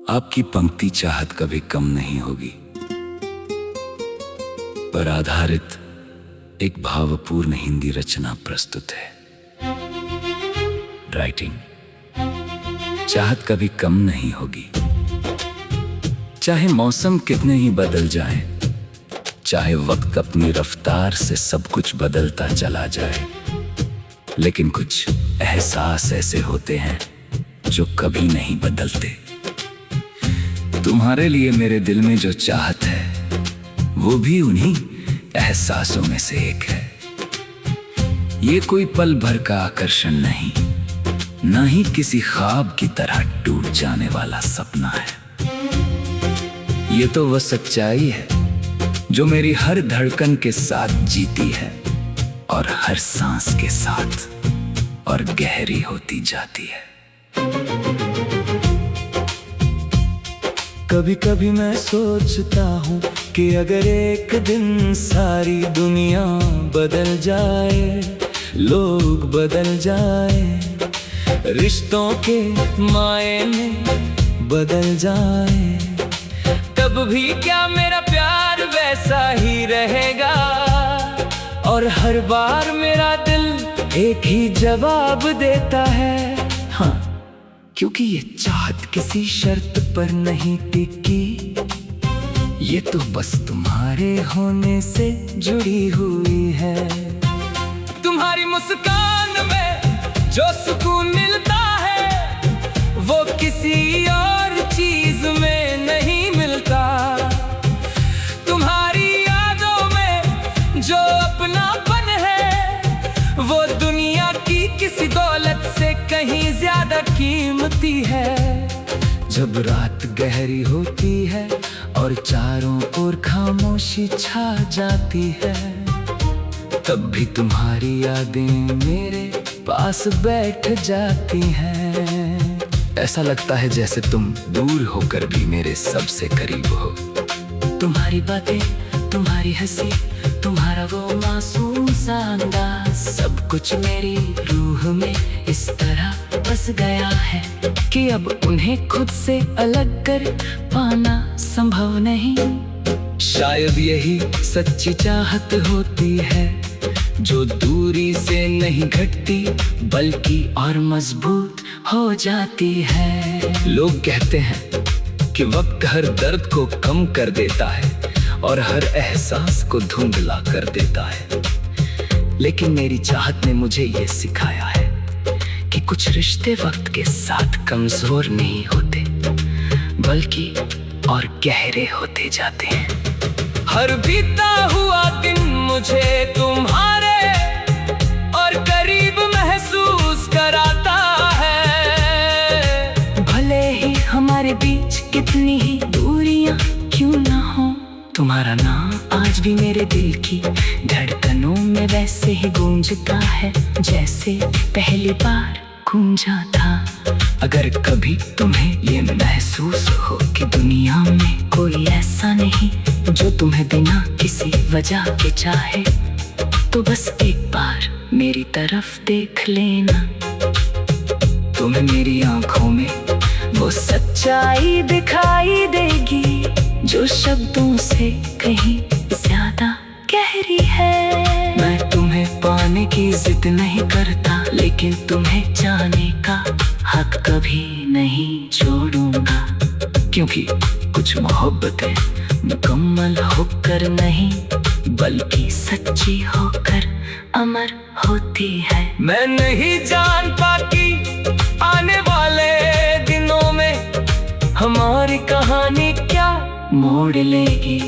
आपकी पंक्ति चाहत कभी कम नहीं होगी, पर आधारित एक भावपूर्ण हिंदी रचना प्रस्तुत है। राइटिंग चाहत कभी कम नहीं होगी, चाहे मौसम कितने ही बदल जाए, चाहे वक्त अपनी रफ्तार से सब कुछ बदलता चला जाए, लेकिन कुछ एहसास ऐसे होते हैं जो कभी नहीं बदलते। तुम्हारे लिए मेरे दिल में जो चाहत है वो भी उन्हीं एहसासों में से एक है। ये कोई पल भर का आकर्षण नहीं, ना ही किसी ख्वाब की तरह टूट जाने वाला सपना है। ये तो वह सच्चाई है जो मेरी हर धड़कन के साथ जीती है और हर सांस के साथ और गहरी होती जाती है। कभी कभी मैं सोचता हूँ कि अगर एक दिन सारी दुनिया बदल जाए, लोग बदल जाए, रिश्तों के मायने बदल जाए, तब भी क्या मेरा प्यार वैसा ही रहेगा? और हर बार मेरा दिल एक ही जवाब देता है, हाँ, क्योंकि ये चाहत किसी शर्त पर नहीं टिकी, ये तो बस तुम्हारे होने से जुड़ी हुई है। तुम्हारी मुस्कान में जो सुकून मिलता है वो किसी और चीज में नहीं मिलता। तुम्हारी यादों में जो अपनापन है वो दुनिया की किसी दौलत से कहीं ज्यादा कीमती है। जब रात गहरी होती है और चारों ओर खामोशी छा जाती है, तब भी तुम्हारी यादें मेरे पास बैठ जाती हैं। ऐसा लगता है जैसे तुम दूर होकर भी मेरे सबसे करीब हो। तुम्हारी बातें, तुम्हारी हंसी, तुम्हारा वो मासूम सा अंदाज, सब कुछ मेरी रूह में इस तरह बस गया है कि अब उन्हें खुद से अलग कर पाना संभव नहीं। शायद यही सच्ची चाहत होती है जो दूरी से नहीं घटती बल्कि और मजबूत हो जाती है। लोग कहते हैं कि वक्त हर दर्द को कम कर देता है और हर एहसास को धुंधला कर देता है, लेकिन मेरी चाहत ने मुझे ये सिखाया है कि कुछ रिश्ते वक्त के साथ कमजोर नहीं होते बल्कि और गहरे होते जाते हैं। हर बीता हुआ दिन मुझे तुम्हारे और करीब महसूस कराता है। भले ही हमारे बीच कितनी ही दूरियां क्यों ना हो, तुम्हारा नाम आज भी मेरे दिल की धड़कनों में वैसे ही गूंजता है जैसे पहली बार गूंजा था। अगर कभी तुम्हें ये महसूस हो कि दुनिया में कोई ऐसा नहीं जो तुम्हें बिना किसी वजह के चाहे, तो बस एक बार मेरी तरफ देख लेना। तुम्हें मेरी आंखों में वो सच्चाई दिखाई देगी जो शब्दों से कहीं ज्यादा गहरी है। मैं तुम्हें पाने की जिद नहीं करता, लेकिन तुम्हें जाने का हक कभी नहीं छोड़ूंगा, क्योंकि कुछ मोहब्बतें मुकम्मल होकर नहीं बल्कि सच्ची होकर अमर होती है। मैं नहीं जान पाती आने वाले दिनों में हमारी कहानी क्या मोड़ लेगी।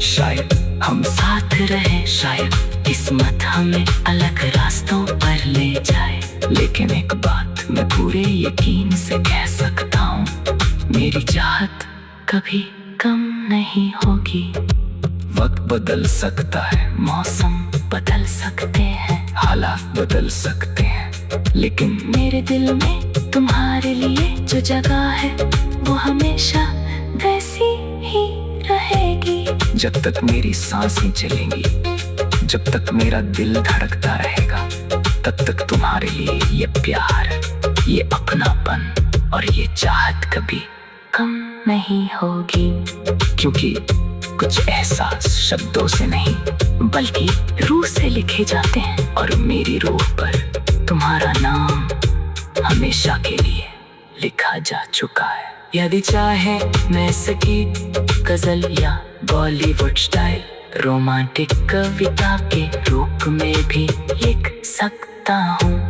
शायद हम साथ रहे, शायद किस्मत हमें अलग रास्तों पर ले जाए, लेकिन एक बात मैं पूरे यकीन से कह सकता हूँ, मेरी चाहत कभी कम नहीं होगी। वक्त बदल सकता है, मौसम बदल सकते हैं, हालात बदल सकते हैं, लेकिन मेरे दिल में तुम्हारे लिए जो जगह है वो हमेशा वैसी ही रहेगी। जब तक मेरी सांसें चलेंगी, जब तक मेरा दिल धड़कता रहेगा, तब तक तुम्हारे लिए ये प्यार, ये अपनापन और ये चाहत कभी कम नहीं होगी, क्योंकि कुछ एहसास शब्दों से नहीं बल्कि रूह से लिखे जाते हैं। और मेरी रूह पर तुम्हारा नाम हमेशा के लिए लिखा जा चुका है। यदि चाहे मैं सकी गजल या बॉलीवुड स्टाइल रोमांटिक कविता के रूप में भी लिख सकता हूँ।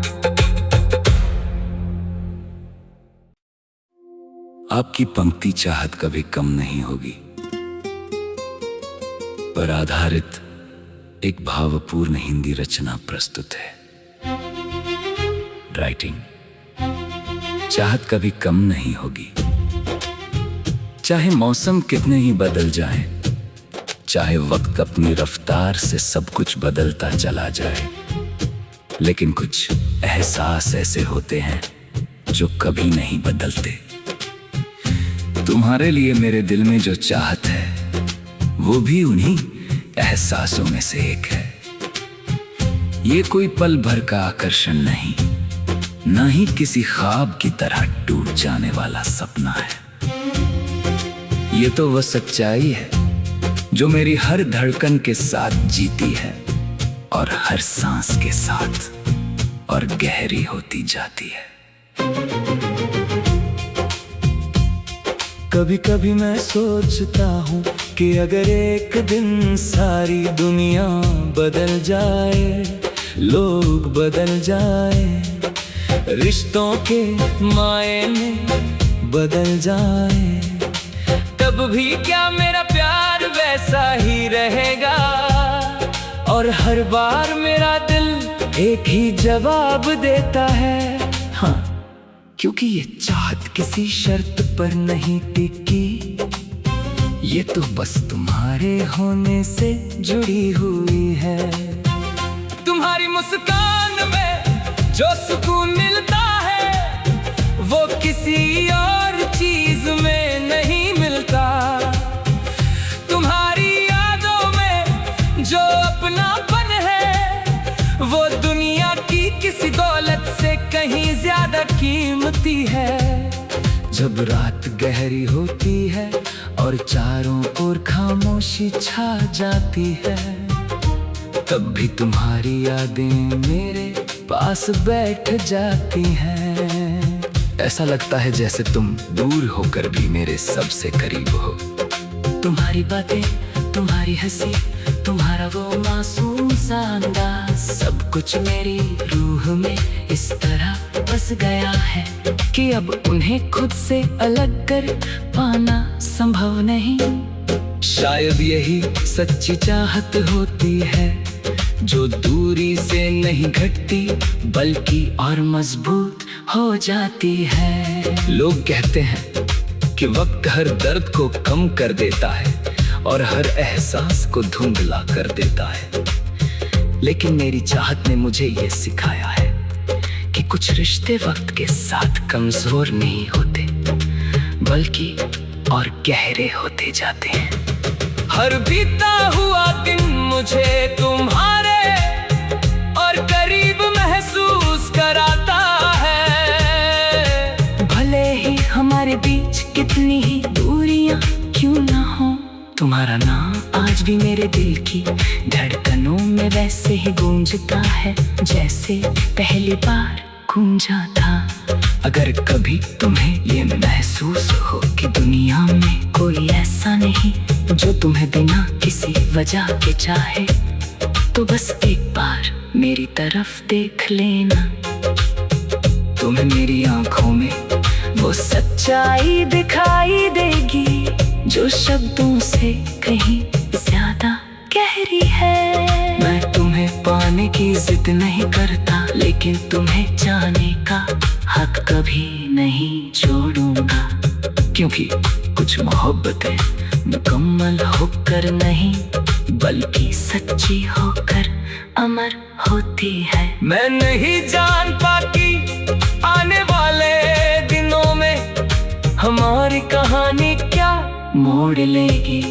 आपकी पंक्ति चाहत कभी कम नहीं होगी, पर आधारित एक भावपूर्ण हिंदी रचना प्रस्तुत है। राइटिंग चाहत कभी कम नहीं होगी, चाहे मौसम कितने ही बदल जाएं, चाहे वक्त अपनी रफ्तार से सब कुछ बदलता चला जाए, लेकिन कुछ एहसास ऐसे होते हैं जो कभी नहीं बदलते। तुम्हारे लिए मेरे दिल में जो चाहत है वो भी उन्हीं एहसासों में से एक है। ये कोई पल भर का आकर्षण नहीं, ना ही किसी ख्वाब की तरह टूट जाने वाला सपना है। ये तो वह सच्चाई है जो मेरी हर धड़कन के साथ जीती है और हर सांस के साथ और गहरी होती जाती है। कभी कभी मैं सोचता हूँ कि अगर एक दिन सारी दुनिया बदल जाए, लोग बदल जाए, रिश्तों के मायने बदल जाए, तब भी क्या मेरा प्यार वैसा ही रहेगा। और हर बार मेरा दिल एक ही जवाब देता है, हाँ, क्योंकि ये चाहत किसी शर्त पर नहीं टिकी, ये तो बस तुम्हारे होने से जुड़ी हुई है। तुम्हारी मुस्कान में जो सुकून मिलता है वो किसी और चीज में नहीं मिलता। तुम्हारी यादों में जो अपनापन है वो दुनिया की किसी दौलत से कहीं ज्यादा कीमती है। जब रात गहरी होती है और चारों ओर खामोशी छा जाती है, तब भी तुम्हारी यादें मेरे पास बैठ जाती हैं। ऐसा लगता है जैसे तुम दूर होकर भी मेरे सबसे करीब हो। तुम्हारी बातें, तुम्हारी हंसी, तुम्हारा वो मासूम सा अंदाज, सब कुछ मेरी रूह में इस तरह बस गया है कि अब उन्हें खुद से अलग कर पाना संभव नहीं। शायद यही सच्ची चाहत होती है जो दूरी से नहीं घटती बल्कि और मजबूत हो जाती है। लोग कहते हैं कि वक्त हर दर्द को कम कर देता है और हर एहसास को धुंधला कर देता है, लेकिन मेरी चाहत ने मुझे ये सिखाया है कि कुछ रिश्ते वक्त के साथ कमजोर नहीं होते बल्कि और गहरे होते जाते हैं। हर बीता हुआ दिन मुझे तुम्हारे और करीब महसूस कराता है। भले ही हमारे बीच कितनी ही दूरियां क्यों ना हो, तुम्हारा नाम आज भी मेरे दिल की धड़कनों में वैसे ही गूंजता है जैसे पहली बार गूंजा था। अगर कभी तुम्हें ये महसूस हो कि दुनिया में कोई ऐसा नहीं जो तुम्हें बिना किसी वजह के चाहे, तो बस एक बार मेरी तरफ देख लेना। तुम्हें मेरी आंखों में वो सच्चाई दिखाई देगी जो शब्दों से कहीं ज्यादा गहरी है। मैं तुम्हें पाने की जिद नहीं करता, लेकिन तुम्हें जाने का हक कभी नहीं छोड़ूंगा, क्योंकि कुछ मोहब्बतें मुकम्मल होकर नहीं बल्कि सच्ची होकर अमर होती है। मैं नहीं जान पाती आने वाले दिनों में हमारी कहानी क्या मोड़ लेगी।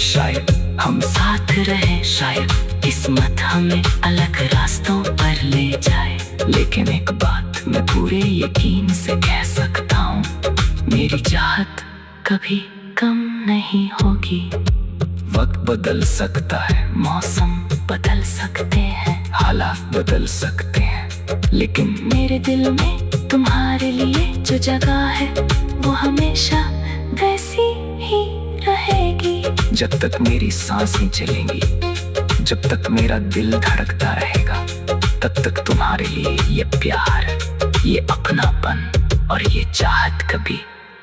शायद हम साथ रहे, शायद किस्मत हमें अलग रास्तों पर ले जाए, लेकिन एक बात मैं पूरे यकीन से कह सकता हूँ, मेरी चाहत कभी कम नहीं होगी। वक्त बदल सकता है, मौसम बदल सकते हैं, हालात बदल सकते हैं, लेकिन मेरे दिल में तुम्हारे लिए जो जगह है वो हमेशा वैसी ही रहेगी। जब तक मेरी सांसें चलेंगी, जब तक मेरा दिल धड़कता रहेगा, तब तक तुम्हारे लिए ये प्यार, ये अपनापन और ये चाहत कभी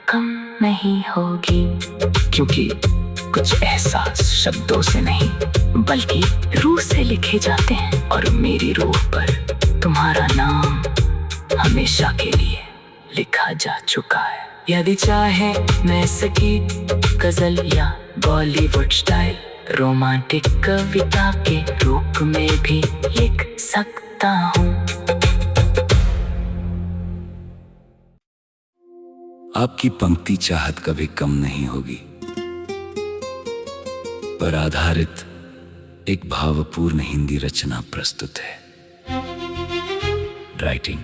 कम नहीं होगी। क्योंकि कुछ एहसास शब्दों से नहीं बल्कि रूह से लिखे जाते हैं, और मेरी रूह पर तुम्हारा नाम हमेशा के लिए लिखा जा चुका है। यदि चाहे मैं संगीत, गजल या बॉलीवुड स्टाइल रोमांटिक कविता के रूप में भी लिख सकता हूँ। आपकी पंक्ति चाहत कभी कम नहीं होगी, पर आधारित एक भावपूर्ण हिंदी रचना प्रस्तुत है। राइटिंग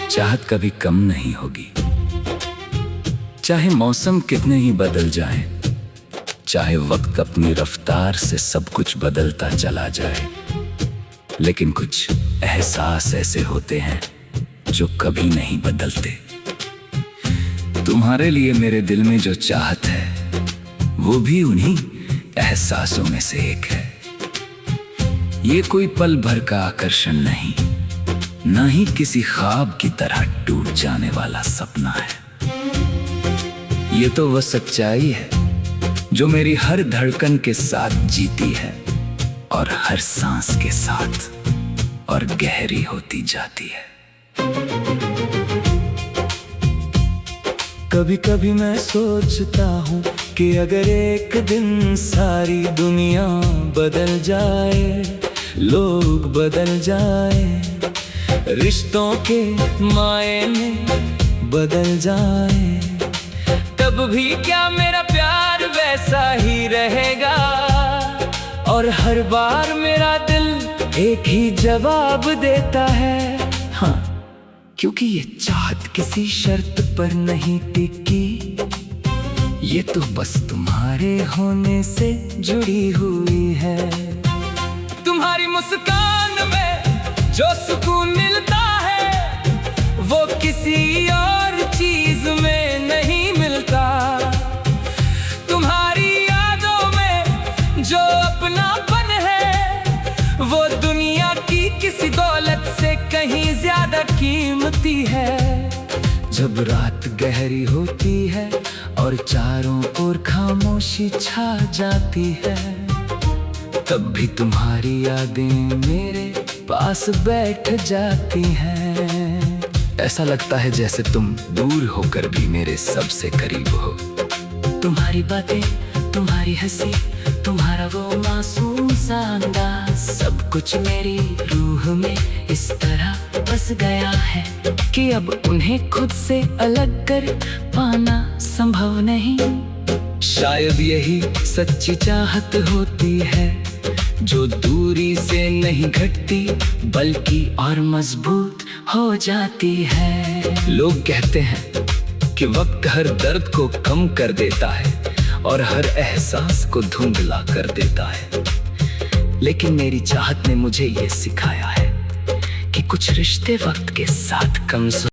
चाहत कभी कम नहीं होगी। चाहे मौसम कितने ही बदल जाएं, चाहे वक्त अपनी रफ्तार से सब कुछ बदलता चला जाए, लेकिन कुछ एहसास ऐसे होते हैं जो कभी नहीं बदलते। तुम्हारे लिए मेरे दिल में जो चाहत है वो भी उन्हीं एहसासों में से एक है। ये कोई पल भर का आकर्षण नहीं, ना ही किसी ख्वाब की तरह टूट जाने वाला सपना है। ये तो वह सच्चाई है जो मेरी हर धड़कन के साथ जीती है और हर सांस के साथ और गहरी होती जाती है। कभी कभी मैं सोचता हूँ कि अगर एक दिन सारी दुनिया बदल जाए, लोग बदल जाए, रिश्तों के मायने बदल जाए, तब भी क्या मेरा प्यार वैसा ही रहेगा। और हर बार मेरा दिल एक ही जवाब देता है, हाँ, क्योंकि ये चाहत किसी शर्त पर नहीं टिकी, ये तो बस तुम्हारे होने से जुड़ी हुई है। तुम्हारी मुस्कान में जो सुकून मिलता है वो किसी और चीज में नहीं मिलता। तुम्हारी यादों में जो अपनापन है वो दुनिया की किसी दौलत से कहीं ज्यादा कीमती है। जब रात गहरी होती है और चारों ओर खामोशी छा जाती है, तब भी तुम्हारी यादें मेरे पास बैठ जाती हैं। ऐसा लगता है जैसे तुम दूर होकर भी मेरे सबसे करीब हो। तुम्हारी बातें, तुम्हारी हंसी, तुम्हारा वो मासूम सा अंदाज, सब कुछ मेरी रूह में इस तरह बस गया है कि अब उन्हें खुद से अलग कर पाना संभव नहीं। शायद यही सच्ची चाहत होती है जो दूरी से नहीं घटती बल्कि और मजबूत हो जाती है। लोग कहते हैं कि वक्त हर दर्द को कम कर देता है और हर एहसास को धुंधला कर देता है, लेकिन मेरी चाहत ने मुझे ये सिखाया है कि कुछ रिश्ते वक्त के साथ कमजोर